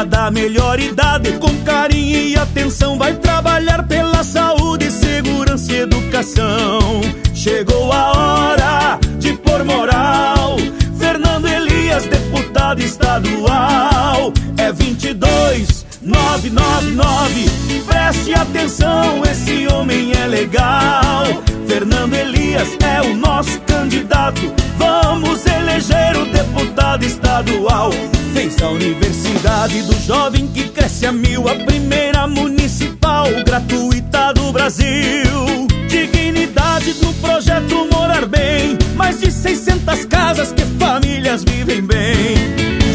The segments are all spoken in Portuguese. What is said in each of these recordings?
da melhor idade, com carinho e atenção, vai trabalhar pela saúde, segurança e educação. Chegou a hora de pôr moral. Fernando Elias, deputado estadual, é 22999. Preste atenção, esse homem é legal. Fernando Elias é o nosso candidato. Vamos eleger o deputado estadual. Fez a Universidade do Jovem que cresce a mil, a primeira municipal gratuita do Brasil. Dignidade no projeto Morar Bem, mais de 600 casas que famílias vivem bem.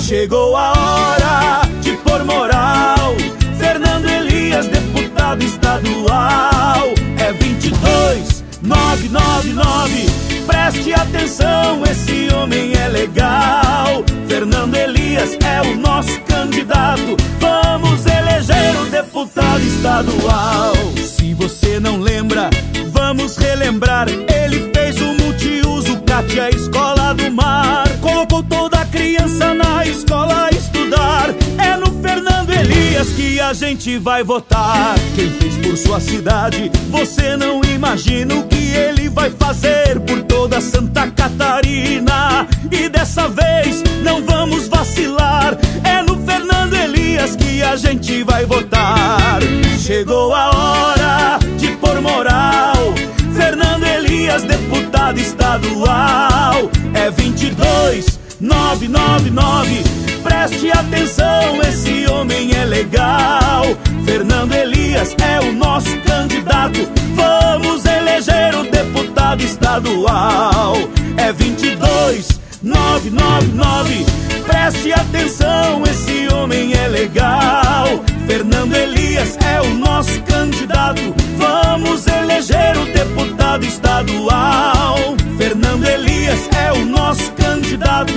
Chegou a hora de pôr moral. Fernando Elias, deputado estadual, é 22999. Preste atenção, esse homem é legal. Fernando Elias é o nosso candidato. Vamos eleger o deputado estadual. Se você não lembra, vamos relembrar. Ele fez o multiuso CAT, a escola do mar. Colocou toda criança na escola a estudar. É no Fernando Elias que a gente vai votar. Quem fez por sua cidade, você não imagina o que ele vai fazer por toda Santa Catarina. E dessa vez não vamos vacilar. É no Fernando Elias que a gente vai votar. Chegou a hora de pôr moral. Fernando Elias, deputado estadual, é 22999. Preste atenção, esse homem é legal. Fernando Elias é o nosso candidato. Vamos eleger o deputado estadual, é 22999. Preste atenção, esse homem é legal. Fernando Elias é o nosso candidato. Vamos eleger o deputado estadual. Fernando Elias é o nosso candidato.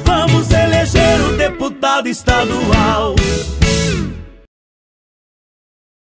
Vamos eleger o deputado estadual.